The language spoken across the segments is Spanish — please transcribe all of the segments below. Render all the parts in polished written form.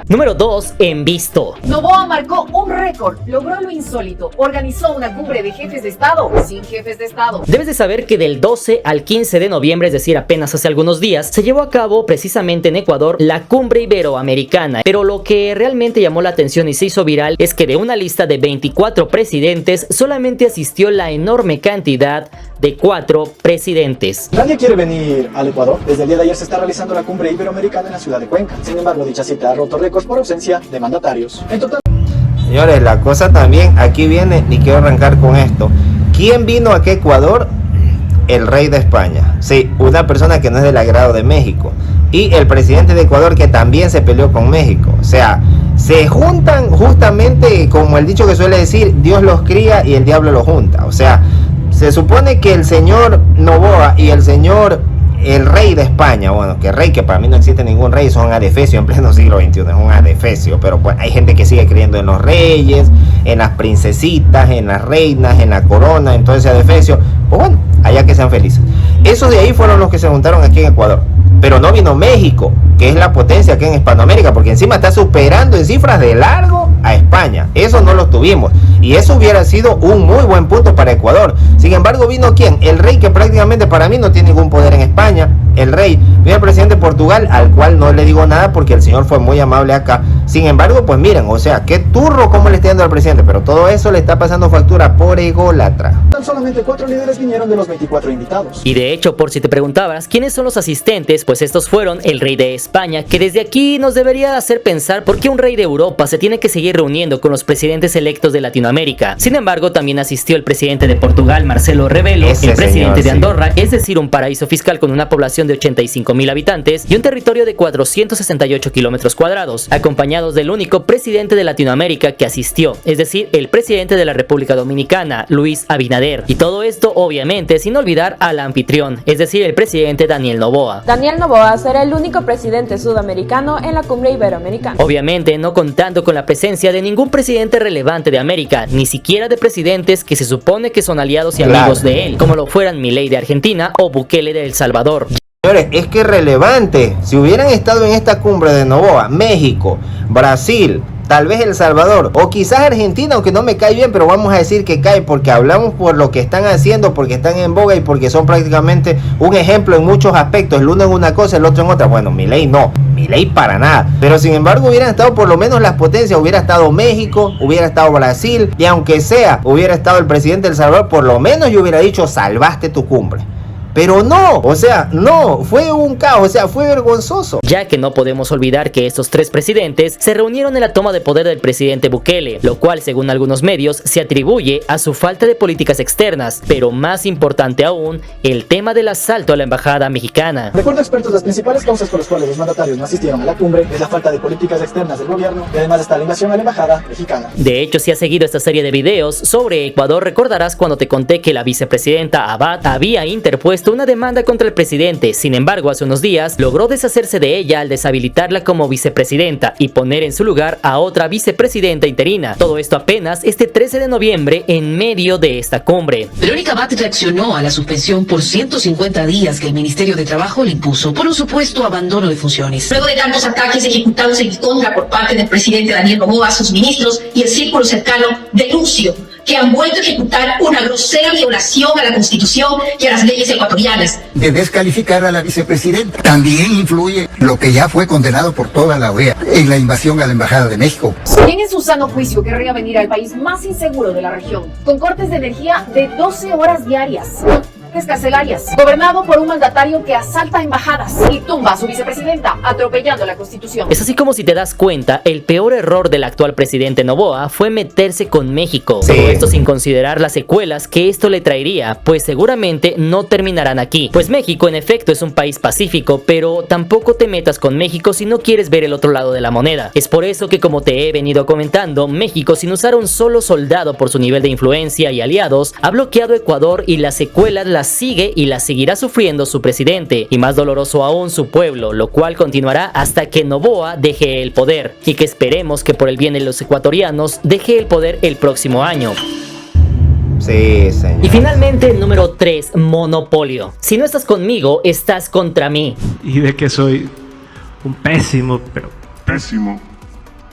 Número 2. En visto. Noboa marcó un récord, logró lo insólito, organizó una cumbre de jefes de Estado sin jefes de Estado. Debes de saber que del 12 al 15 de noviembre, es decir, apenas hace algunos días, se llevó a cabo precisamente en Ecuador la cumbre iberoamericana. Pero lo que realmente llamó la atención y se hizo viral es que de una lista de 24 presidentes solamente asistió la enorme cantidad de 4 presidentes. Nadie quiere venir al Ecuador. Desde el día de ayer se está realizando la cumbre iberoamericana en la ciudad de Cuenca. Sin embargo, dicha cita ha roto récords por ausencia de mandatarios. En total... Señores, la cosa también aquí viene, y quiero arrancar con esto. ¿Quién vino aquí a Ecuador? El rey de España. Sí, una persona que no es del agrado de México. Y el presidente de Ecuador, que también se peleó con México. O sea, se juntan justamente, como el dicho que suele decir, Dios los cría y el diablo los junta. O sea, se supone que el señor Noboa y el rey de España, bueno, que para mí no existe ningún rey, son adefesio en pleno siglo XXI, es un adefesio, pero pues hay gente que sigue creyendo en los reyes, en las princesitas, en las reinas, en la corona, en todo ese adefesio. Pues bueno, allá que sean felices. Esos de ahí fueron los que se juntaron aquí en Ecuador, pero no vino México, que es la potencia aquí en Hispanoamérica, porque encima está superando en cifras de largo a España. Eso no lo tuvimos, y eso hubiera sido un muy buen punto para Ecuador. Sin embargo, vino ¿quién? El rey, que prácticamente para mí no tiene ningún poder en España. El rey, vino el presidente de Portugal, al cual no le digo nada porque el señor fue muy amable acá. Sin embargo, pues miren, o sea, qué turro cómo le está dando al presidente, pero todo eso le está pasando factura por ególatra. Tan solamente 4 líderes vinieron de los 24 invitados. Y de hecho, por si te preguntabas quiénes son los asistentes, pues estos fueron el rey de España, que desde aquí nos debería hacer pensar por qué un rey de Europa se tiene que seguir reuniendo con los presidentes electos de Latinoamérica. Sin embargo, también asistió el presidente de Portugal, Marcelo Rebelo, el presidente de Andorra, es decir, un paraíso fiscal con una población de 85,000 habitantes y un territorio de 468 kilómetros cuadrados, acompañados del único presidente de Latinoamérica que asistió, es decir, el presidente de la República Dominicana, Luis Abinader. Y todo esto, obviamente, sin olvidar al anfitrión, es decir, el presidente Daniel Noboa. Daniel Noboa será el único presidente sudamericano en la cumbre iberoamericana. Obviamente, no contando con la presencia de ningún presidente relevante de América, ni siquiera de presidentes que se supone que son aliados y amigos de él, como lo fueran Milei de Argentina o Bukele de El Salvador. Señores, es que es relevante. Si hubieran estado en esta cumbre de Noboa, México, Brasil, tal vez El Salvador o quizás Argentina, aunque no me cae bien, pero vamos a decir que cae porque hablamos por lo que están haciendo, porque están en boga y porque son prácticamente un ejemplo en muchos aspectos, el uno en una cosa, el otro en otra. Bueno, Milei no, Milei para nada, pero sin embargo hubieran estado por lo menos las potencias, hubiera estado México, hubiera estado Brasil, y aunque sea, hubiera estado el presidente de El Salvador, por lo menos yo hubiera dicho, salvaste tu cumbre. Pero no, o sea, no, fue un caos, o sea, fue vergonzoso. Ya que no podemos olvidar que estos 3 presidentes se reunieron en la toma de poder del presidente Bukele, lo cual, según algunos medios, se atribuye a su falta de políticas externas, pero más importante aún, el tema del asalto a la embajada mexicana. De acuerdo a expertos, las principales causas por las cuales los mandatarios no asistieron a la cumbre es la falta de políticas externas del gobierno y además está la invasión a la embajada mexicana. De hecho, si has seguido esta serie de videos sobre Ecuador, recordarás cuando te conté que la vicepresidenta Abad había interpuesto una demanda contra el presidente. Sin embargo, hace unos días logró deshacerse de ella al deshabilitarla como vicepresidenta y poner en su lugar a otra vicepresidenta interina. Todo esto apenas este 13 de noviembre en medio de esta cumbre. Verónica Abad reaccionó a la suspensión por 150 días que el Ministerio de Trabajo le impuso por un supuesto abandono de funciones. Luego de tantos ataques ejecutados en contra por parte del presidente Daniel Noboa a sus ministros y el círculo cercano, denuncio que han vuelto a ejecutar una grosera violación a la Constitución y a las leyes ecuatorianas. De descalificar a la vicepresidenta. También influye lo que ya fue condenado por toda la OEA en la invasión a la Embajada de México. ¿Quién en su sano juicio querría venir al país más inseguro de la región, con cortes de energía de 12 horas diarias? Carcelarias, gobernado por un mandatario que asalta embajadas y tumba a su vicepresidenta, atropellando la Constitución. Es así como, si te das cuenta, el peor error del actual presidente Noboa fue meterse con México. Todo esto sin considerar las secuelas que esto le traería, pues seguramente no terminarán aquí. Pues México en efecto es un país pacífico, pero tampoco te metas con México si no quieres ver el otro lado de la moneda. Es por eso que, como te he venido comentando, México, sin usar un solo soldado por su nivel de influencia y aliados, ha bloqueado Ecuador y las secuelas las sigue y las seguirá sufriendo su presidente, y más doloroso aún su pueblo, lo cual continuará hasta que Noboa deje el poder, y que esperemos que por el bien de los ecuatorianos deje el poder el próximo año. Sí, señor. Y finalmente, número 3, monopolio. Si no estás conmigo, estás contra mí. Y de que soy un pésimo, pero pésimo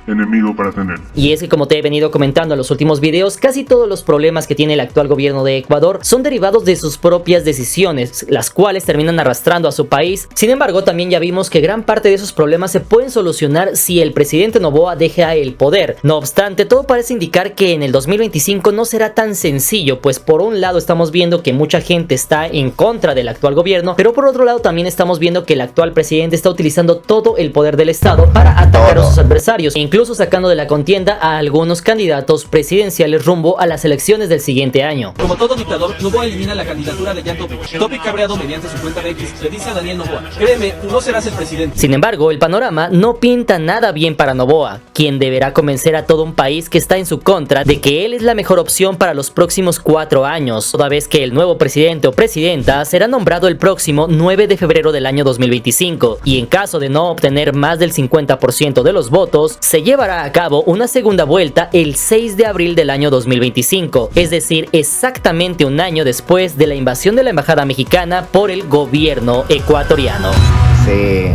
enemigo para tener. Y es que, como te he venido comentando en los últimos videos, casi todos los problemas que tiene el actual gobierno de Ecuador son derivados de sus propias decisiones, las cuales terminan arrastrando a su país. Sin embargo, también ya vimos que gran parte de esos problemas se pueden solucionar si el presidente Noboa deja el poder. No obstante, todo parece indicar que en el 2025 no será tan sencillo, pues por un lado estamos viendo que mucha gente está en contra del actual gobierno, pero por otro lado también estamos viendo que el actual presidente está utilizando todo el poder del Estado para atacar a sus adversarios, incluso sacando de la contienda a algunos candidatos presidenciales rumbo a las elecciones del siguiente año. Como todo dictador, Noboa elimina la candidatura de Jan Topic. Topic, cabreado mediante su cuenta de X, le dice a Daniel Noboa: créeme, tú no serás el presidente. Sin embargo, el panorama no pinta nada bien para Noboa, quien deberá convencer a todo un país que está en su contra de que él es la mejor opción para los próximos 4 años, toda vez que el nuevo presidente o presidenta será nombrado el próximo 9 de febrero del año 2025, y en caso de no obtener más del 50% de los votos, se llevará a cabo una segunda vuelta el 6 de abril del año 2025, es decir, exactamente un año después de la invasión de la embajada mexicana por el gobierno ecuatoriano. Sí.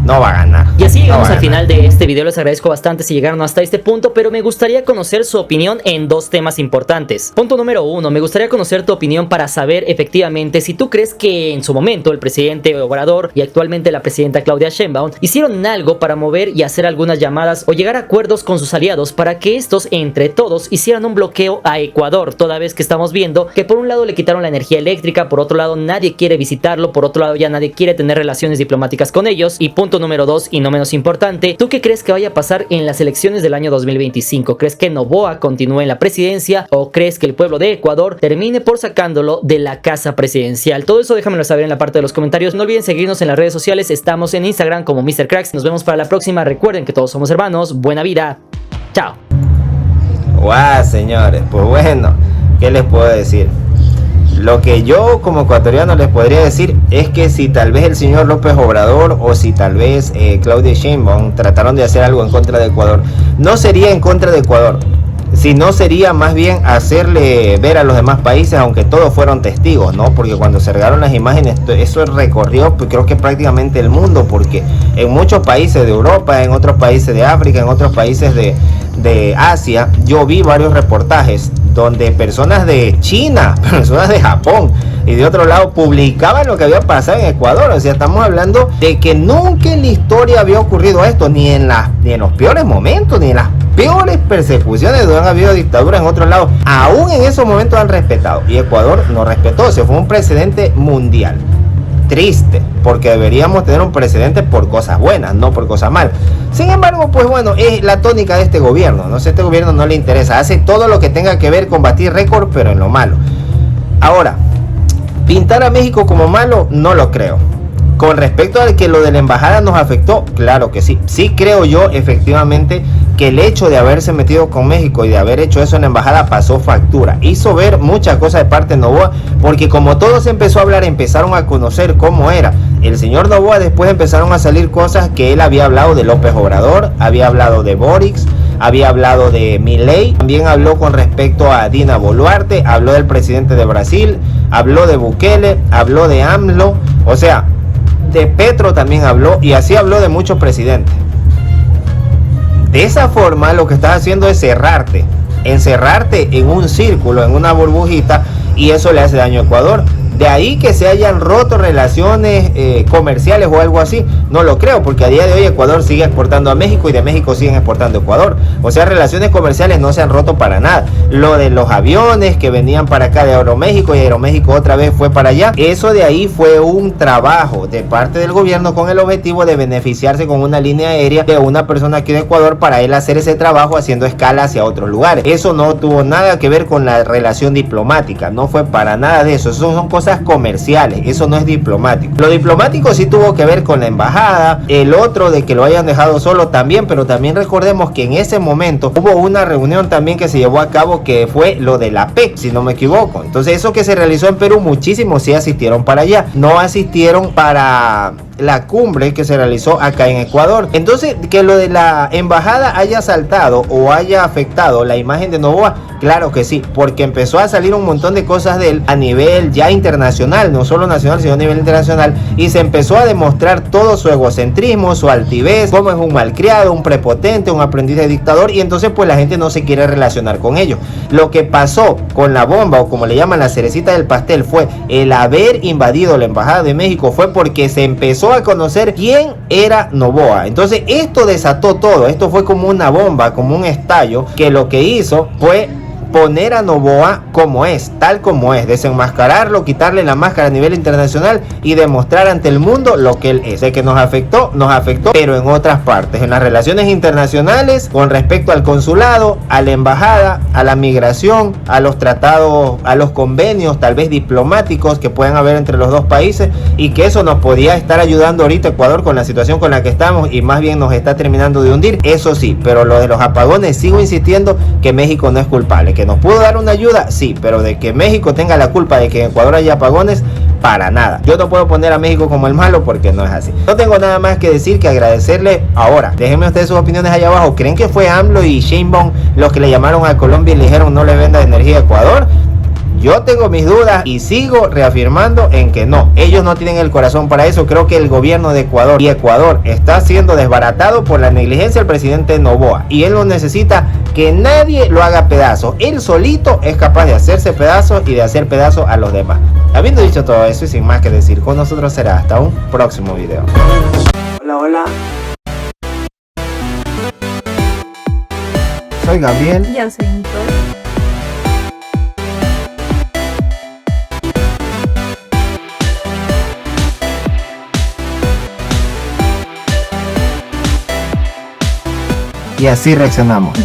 No va a ganar. Y así llegamos al final de este video. Les agradezco bastante si llegaron hasta este punto, pero me gustaría conocer su opinión en 2 temas importantes. Punto número 1, me gustaría conocer tu opinión para saber efectivamente si tú crees que en su momento el presidente Obrador y actualmente la presidenta Claudia Sheinbaum hicieron algo para mover y hacer algunas llamadas o llegar a acuerdos con sus aliados para que estos entre todos hicieran un bloqueo a Ecuador, toda vez que estamos viendo que por un lado le quitaron la energía eléctrica, por otro lado nadie quiere visitarlo, por otro lado ya nadie quiere tener relaciones diplomáticas con ellos. Y punto número 2, y no menos importante, ¿tú qué crees que vaya a pasar en las elecciones del año 2025? ¿Crees que Noboa continúe en la presidencia o crees que el pueblo de Ecuador termine por sacándolo de la casa presidencial? Todo eso déjamelo saber en la parte de los comentarios. No olviden seguirnos en las redes sociales, estamos en Instagram como Mr. Cracks. Nos vemos para la próxima. Recuerden que todos somos hermanos. Buena vida. Chao. Guau, señores, pues bueno, ¿qué les puedo decir? Lo que yo como ecuatoriano les podría decir es que si tal vez el señor López Obrador o si tal vez Claudia Sheinbaum trataron de hacer algo en contra de Ecuador, no sería en contra de Ecuador, sino sería más bien hacerle ver a los demás países, aunque todos fueron testigos, ¿no? Porque cuando se regaron las imágenes, eso recorrió, pues creo que prácticamente el mundo, porque en muchos países de Europa, en otros países de África, en otros países de Asia, yo vi varios reportajes donde personas de China, personas de Japón y de otro lado publicaban lo que había pasado en Ecuador. O sea, estamos hablando de que nunca en la historia había ocurrido esto, ni en los peores momentos, ni en las peores persecuciones donde han habido dictaduras en otros lados. Aún en esos momentos han respetado, y Ecuador no respetó. Se fue un precedente mundial. Triste, porque deberíamos tener un precedente por cosas buenas, no por cosas malas. Sin embargo, pues bueno, es la tónica de este gobierno. No sé, este gobierno no le interesa, hace todo lo que tenga que ver con batir récord, pero en lo malo. Ahora, pintar a México como malo, no lo creo. Con respecto a que lo de la embajada nos afectó, claro que sí. Sí creo yo efectivamente que el hecho de haberse metido con México y de haber hecho eso en la embajada pasó factura. Hizo ver muchas cosas de parte de Noboa, porque como todo se empezó a hablar, empezaron a conocer cómo era el señor Noboa. Después empezaron a salir cosas que él había hablado de López Obrador, había hablado de Boric, había hablado de Milei, también habló con respecto a Dina Boluarte, habló del presidente de Brasil, habló de Bukele, habló de AMLO, o sea, de Petro también habló, y así habló de muchos presidentes. De esa forma lo que estás haciendo es encerrarte en un círculo, en una burbujita, y eso le hace daño a Ecuador. De ahí que se hayan roto relaciones comerciales o algo así, no lo creo, porque a día de hoy Ecuador sigue exportando a México y de México siguen exportando a Ecuador. O sea, relaciones comerciales no se han roto para nada. Lo de los aviones que venían para acá de Aeroméxico y Aeroméxico otra vez fue para allá, eso de ahí fue un trabajo de parte del gobierno con el objetivo de beneficiarse con una línea aérea de una persona aquí de Ecuador para él hacer ese trabajo haciendo escala hacia otros lugares. Eso no tuvo nada que ver con la relación diplomática, no fue para nada de eso. Eso son cosas comerciales, eso no es diplomático. Lo diplomático sí tuvo que ver con la embajada, el otro de que lo hayan dejado solo también, pero también recordemos que en ese momento hubo una reunión también que se llevó a cabo que fue lo de la PEC, si no me equivoco. Entonces eso que se realizó en Perú, muchísimos sí asistieron para allá, no asistieron para la cumbre que se realizó acá en Ecuador. Entonces, que lo de la embajada haya saltado o haya afectado la imagen de Noboa, claro que sí, porque empezó a salir un montón de cosas de él a nivel ya internacional, no solo nacional, sino a nivel internacional, y se empezó a demostrar todo su egocentrismo, su altivez, cómo es un malcriado, un prepotente, un aprendiz de dictador, y entonces pues la gente no se quiere relacionar con ellos. Lo que pasó con la bomba, o como le llaman la cerecita del pastel, fue el haber invadido la embajada de México, fue porque se empezó a conocer quién era Noboa. Entonces esto desató todo, esto fue como una bomba, como un estallo, que lo que hizo fue poner a Noboa como es, tal como es, desenmascararlo, quitarle la máscara a nivel internacional y demostrar ante el mundo lo que él es. De que nos afectó, pero en otras partes, en las relaciones internacionales, con respecto al consulado, a la embajada, a la migración, a los tratados, a los convenios, tal vez diplomáticos que puedan haber entre los dos países, y que eso nos podía estar ayudando ahorita Ecuador con la situación con la que estamos, y más bien nos está terminando de hundir, eso sí. Pero lo de los apagones, sigo insistiendo que México no es culpable. Que nos pudo dar una ayuda, sí, pero de que México tenga la culpa de que en Ecuador haya apagones, para nada. Yo no puedo poner a México como el malo, porque no es así. No tengo nada más que decir que agradecerle. Ahora, déjenme ustedes sus opiniones allá abajo. ¿Creen que fue AMLO y Sheinbaum los que le llamaron a Colombia y le dijeron no le venda energía a Ecuador? Yo tengo mis dudas y sigo reafirmando en que no, ellos no tienen el corazón para eso. Creo que el gobierno de Ecuador y Ecuador está siendo desbaratado por la negligencia del presidente Noboa, y él no necesita que nadie lo haga pedazos. Él solito es capaz de hacerse pedazos y de hacer pedazos a los demás. Habiendo dicho todo eso y sin más que decir, con nosotros será hasta un próximo video. Hola, hola. Soy Gabriel. Jacinto. Y así reaccionamos.